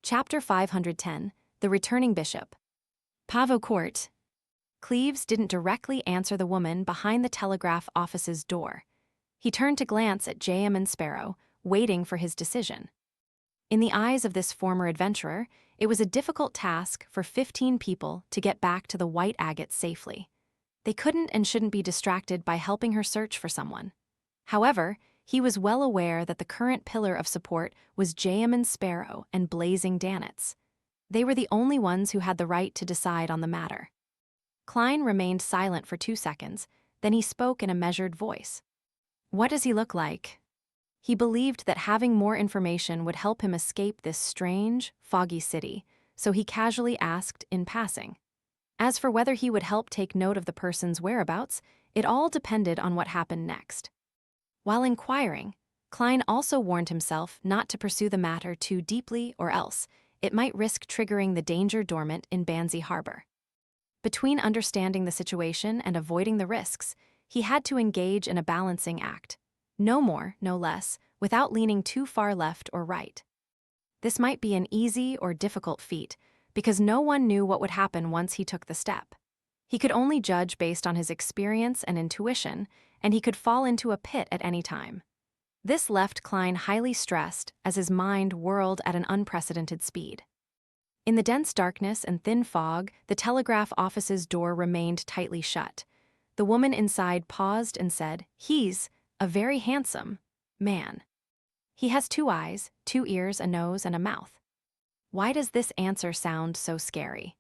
Chapter 510, The Returning Bishop. Pavo Court. Cleves didn't directly answer the woman behind the telegraph office's door. He turned to glance at J.M. and Sparrow, waiting for his decision. In the eyes of this former adventurer, it was a difficult task for 15 people to get back to the White Agate safely. They couldn't and shouldn't be distracted by helping her search for someone. However, he was well aware that the current pillar of support was J.M. and Sparrow and Blazing Danitz. They were the only ones who had the right to decide on the matter. Klein remained silent for 2 seconds, then he spoke in a measured voice. What does he look like? He believed that having more information would help him escape this strange, foggy city, so he casually asked in passing. As for whether he would help take note of the person's whereabouts, it all depended on what happened next. While inquiring, Klein also warned himself not to pursue the matter too deeply or else it might risk triggering the danger dormant in Banzi Harbor. Between understanding the situation and avoiding the risks, he had to engage in a balancing act. No more, no less, without leaning too far left or right. This might be an easy or difficult feat, because no one knew what would happen once he took the step. He could only judge based on his experience and intuition, and he could fall into a pit at any time. This left Klein highly stressed as his mind whirled at an unprecedented speed. In the dense darkness and thin fog, the telegraph office's door remained tightly shut. The woman inside paused and said, "He's a very handsome man. He has 2 eyes, 2 ears, a nose, and a mouth." Why does this answer sound so scary?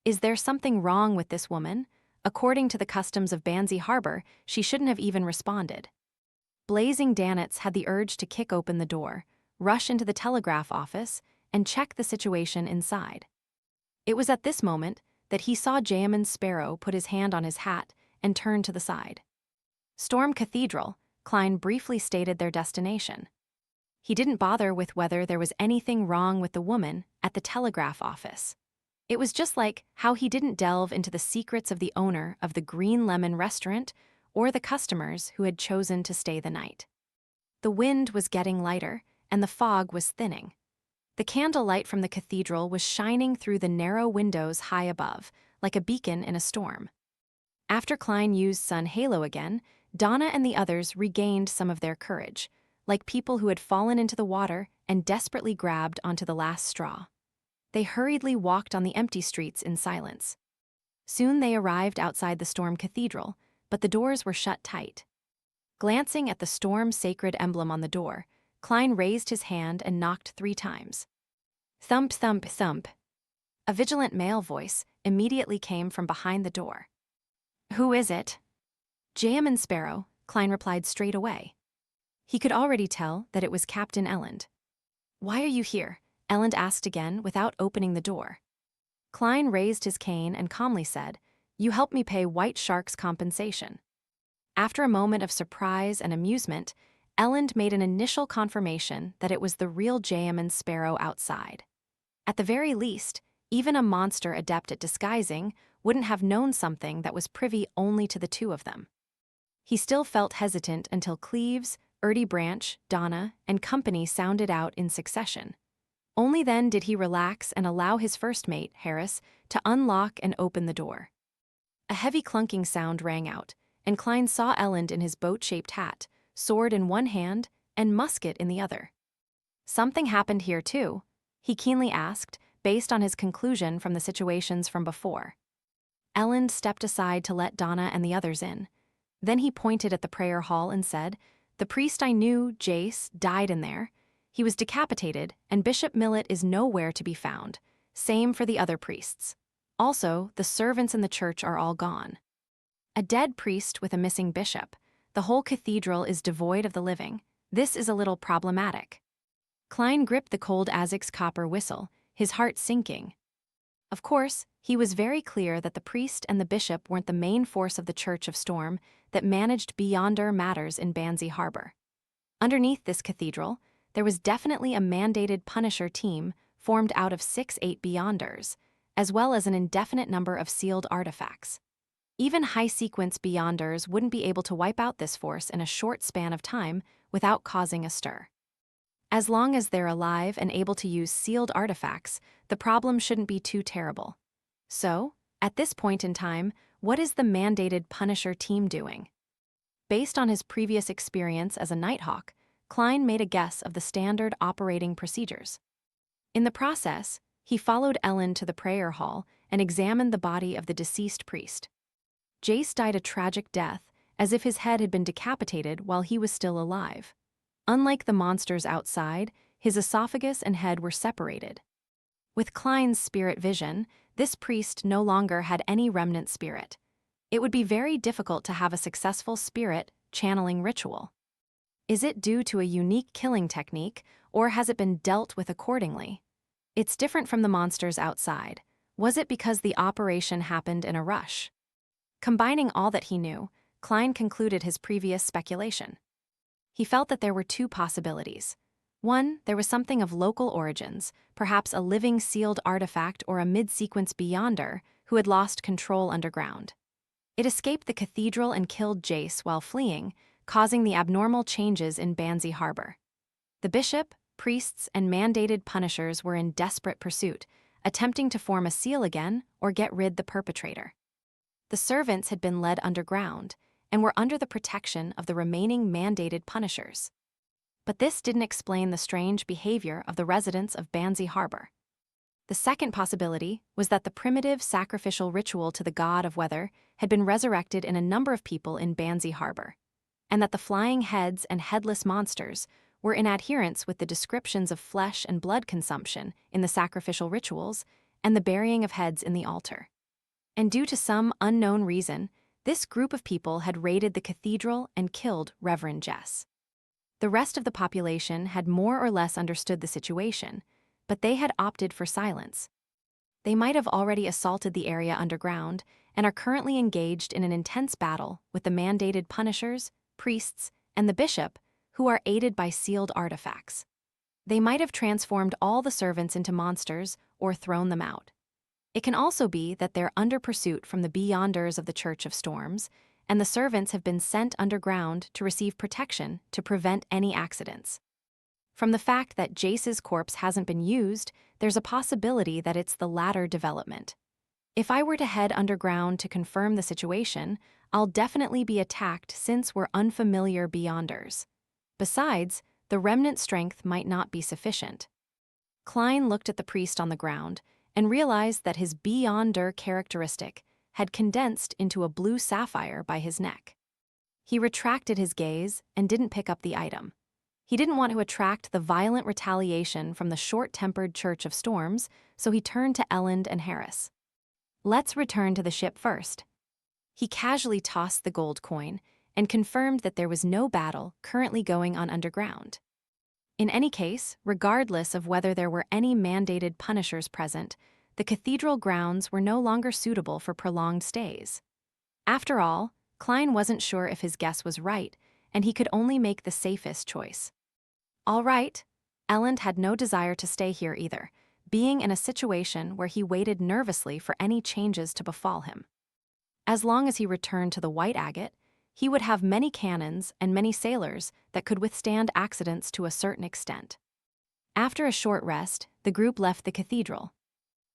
Is there something wrong with this woman? According to the customs of Banzi Harbor, she shouldn't have even responded. Blazing Danitz had the urge to kick open the door, rush into the telegraph office, and check the situation inside. It was at this moment that he saw J.M. Sparrow put his hand on his hat and turn to the side. Storm Cathedral, Klein briefly stated their destination. He didn't bother with whether there was anything wrong with the woman at the telegraph office. It was just like how he didn't delve into the secrets of the owner of the Green Lemon restaurant or the customers who had chosen to stay the night. The wind was getting lighter, and the fog was thinning. The candlelight from the cathedral was shining through the narrow windows high above, like a beacon in a storm. After Klein used Sun Halo again, Donna and the others regained some of their courage, like people who had fallen into the water and desperately grabbed onto the last straw. They hurriedly walked on the empty streets in silence. Soon they arrived outside the Storm Cathedral, but the doors were shut tight. Glancing at the Storm Sacred emblem on the door, Klein raised his hand and knocked 3 times. Thump, thump, thump. A vigilant male voice immediately came from behind the door. "Who is it?" "J.M. Sparrow," Klein replied straight away. He could already tell that it was Captain Elend. "Why are you here?" Elend asked again without opening the door. Klein raised his cane and calmly said, "You helped me pay White Shark's compensation." After a moment of surprise and amusement, Elend made an initial confirmation that it was the real J.M. Sparrow outside. At the very least, even a monster adept at disguising wouldn't have known something that was privy only to the 2 of them. He still felt hesitant until Cleves, Erdy Branch, Donna, and company sounded out in succession. Only then did he relax and allow his first mate, Harris, to unlock and open the door. A heavy clunking sound rang out, and Klein saw Elend in his boat-shaped hat, sword in one hand and musket in the other. "Something happened here too?" he keenly asked, based on his conclusion from the situations from before. Elend stepped aside to let Donna and the others in. Then he pointed at the prayer hall and said, "The priest I knew, Jace, died in there. He was decapitated, and Bishop Millet is nowhere to be found. Same for the other priests. Also, the servants in the church are all gone. A dead priest with a missing bishop. The whole cathedral is devoid of the living. This is a little problematic." Klein gripped the cold Azix's copper whistle, his heart sinking. Of course, he was very clear that the priest and the bishop weren't the main force of the Church of Storm that managed beyonder matters in Banzi Harbor. Underneath this cathedral, there was definitely a mandated Punisher team formed out of 6-8 Beyonders, as well as an indefinite number of sealed artifacts. Even high-sequence Beyonders wouldn't be able to wipe out this force in a short span of time without causing a stir. As long as they're alive and able to use sealed artifacts, the problem shouldn't be too terrible. So, at this point in time, what is the mandated Punisher team doing? Based on his previous experience as a Nighthawk, Klein made a guess of the standard operating procedures. In the process, he followed Ellen to the prayer hall and examined the body of the deceased priest. Jace died a tragic death, as if his head had been decapitated while he was still alive. Unlike the monsters outside, his esophagus and head were separated. With Klein's spirit vision, this priest no longer had any remnant spirit. It would be very difficult to have a successful spirit channeling ritual. Is it due to a unique killing technique, or has it been dealt with accordingly? It's different from the monsters outside. Was it because the operation happened in a rush? Combining all that he knew, Klein concluded his previous speculation. He felt that there were two possibilities. One, there was something of local origins, perhaps a living sealed artifact or a mid-sequence Beyonder who had lost control underground. It escaped the cathedral and killed Jace while fleeing, causing the abnormal changes in Banzi Harbor. The bishop, priests, and mandated punishers were in desperate pursuit, attempting to form a seal again or get rid the perpetrator. The servants had been led underground and were under the protection of the remaining mandated punishers. But this didn't explain the strange behavior of the residents of Banzi Harbor. The second possibility was that the primitive sacrificial ritual to the god of weather had been resurrected in a number of people in Banzi Harbor, and that the flying heads and headless monsters were in adherence with the descriptions of flesh and blood consumption in the sacrificial rituals and the burying of heads in the altar. And due to some unknown reason, this group of people had raided the cathedral and killed Reverend Jess. The rest of the population had more or less understood the situation, but they had opted for silence. They might have already assaulted the area underground and are currently engaged in an intense battle with the mandated punishers, priests, and the bishop, who are aided by sealed artifacts. They might have transformed all the servants into monsters or thrown them out. It can also be that they're under pursuit from the Beyonders of the Church of Storms, and the servants have been sent underground to receive protection to prevent any accidents. From the fact that Jace's corpse hasn't been used, there's a possibility that it's the latter development. If I were to head underground to confirm the situation, I'll definitely be attacked since we're unfamiliar Beyonders. Besides, the remnant strength might not be sufficient. Klein looked at the priest on the ground and realized that his Beyonder characteristic had condensed into a blue sapphire by his neck. He retracted his gaze and didn't pick up the item. He didn't want to attract the violent retaliation from the short-tempered Church of Storms, so he turned to Elend and Harris. Let's return to the ship first. He casually tossed the gold coin and confirmed that there was no battle currently going on underground. In any case, regardless of whether there were any mandated punishers present, the cathedral grounds were no longer suitable for prolonged stays. After all, Klein wasn't sure if his guess was right, and he could only make the safest choice. All right, Elend had no desire to stay here either, being in a situation where he waited nervously for any changes to befall him. As long as he returned to the White Agate, he would have many cannons and many sailors that could withstand accidents to a certain extent. After a short rest, the group left the cathedral.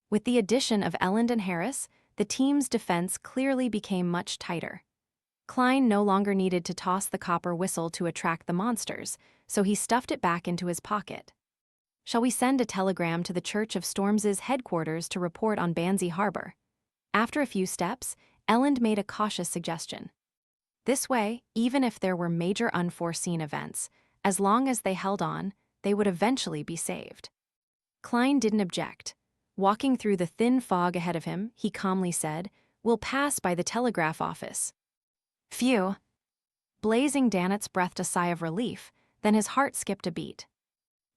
With the addition of Elend and Harris, the team's defense clearly became much tighter. Klein no longer needed to toss the copper whistle to attract the monsters, so he stuffed it back into his pocket. Shall we send a telegram to the Church of Storms' headquarters to report on Banzi Harbor? After a few steps, Elend made a cautious suggestion. This way, even if there were major unforeseen events, as long as they held on, they would eventually be saved. Klein didn't object. Walking through the thin fog ahead of him, he calmly said, "We'll pass by the telegraph office." Phew. Blazing Danitz breathed a sigh of relief, then his heart skipped a beat.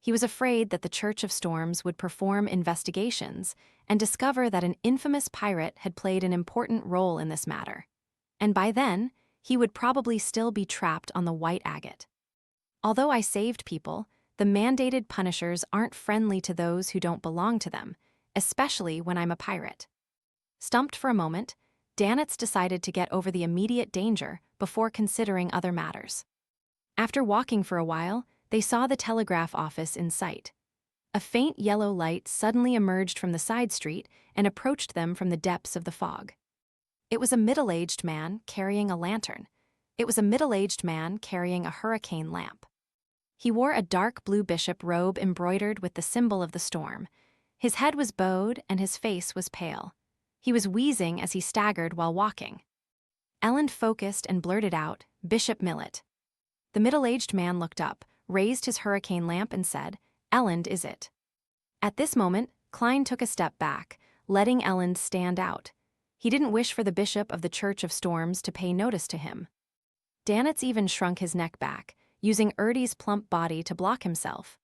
He was afraid that the Church of Storms would perform investigations and discover that an infamous pirate had played an important role in this matter. And by then, he would probably still be trapped on the White Agate. Although I saved people, the mandated punishers aren't friendly to those who don't belong to them, especially when I'm a pirate. Stumped for a moment, Danitz decided to get over the immediate danger before considering other matters. After walking for a while, They saw the telegraph office in sight. A faint yellow light suddenly emerged from the side street and approached them from the depths of the fog. It was a middle-aged man carrying a lantern. It was a middle-aged man carrying a hurricane lamp. He wore a dark blue bishop robe embroidered with the symbol of the storm. His head was bowed and his face was pale. He was wheezing as he staggered while walking. Elend focused and blurted out, "Bishop Millet." The middle-aged man looked up, raised his hurricane lamp and said, "Elend, is it?" At this moment, Klein took a step back, letting Elend stand out. He didn't wish for the bishop of the Church of Storms to pay notice to him. Danitz even shrunk his neck back, using Erdy's plump body to block himself.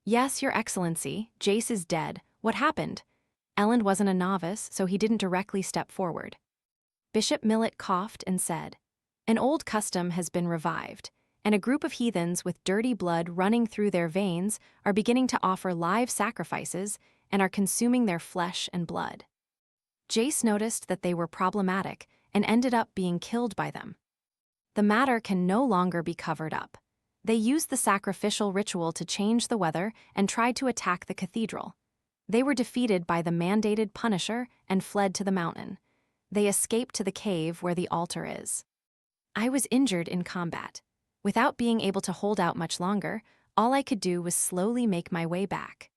"Yes, Your Excellency, Jace is dead. What happened?" Elend wasn't a novice, so he didn't directly step forward. Bishop Millet coughed and said, "An old custom has been revived, and a group of heathens with dirty blood running through their veins are beginning to offer live sacrifices and are consuming their flesh and blood." Jace noticed that they were problematic and ended up being killed by them. The matter can no longer be covered up. They used the sacrificial ritual to change the weather and tried to attack the cathedral. They were defeated by the mandated Punisher and fled to the mountain. They escaped to the cave where the altar is. I was injured in combat. Without being able to hold out much longer, all I could do was slowly make my way back.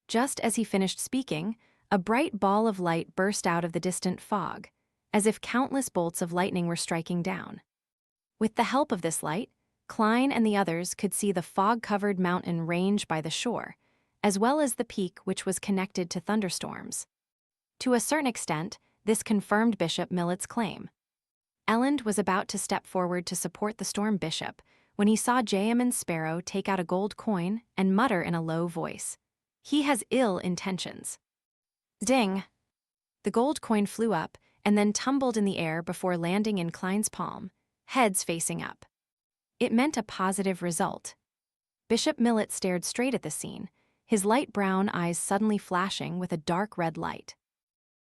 Just as he finished speaking, a bright ball of light burst out of the distant fog, as if countless bolts of lightning were striking down. With the help of this light, Klein and the others could see the fog-covered mountain range by the shore, as well as the peak which was connected to thunderstorms. To a certain extent, this confirmed Bishop Millet's claim. Elend was about to step forward to support the storm bishop when he saw Jayaman Sparrow take out a gold coin and mutter in a low voice, "He has ill intentions." Ding! The gold coin flew up and then tumbled in the air before landing in Klein's palm, heads facing up. It meant a positive result. Bishop Millet stared straight at the scene, his light brown eyes suddenly flashing with a dark red light.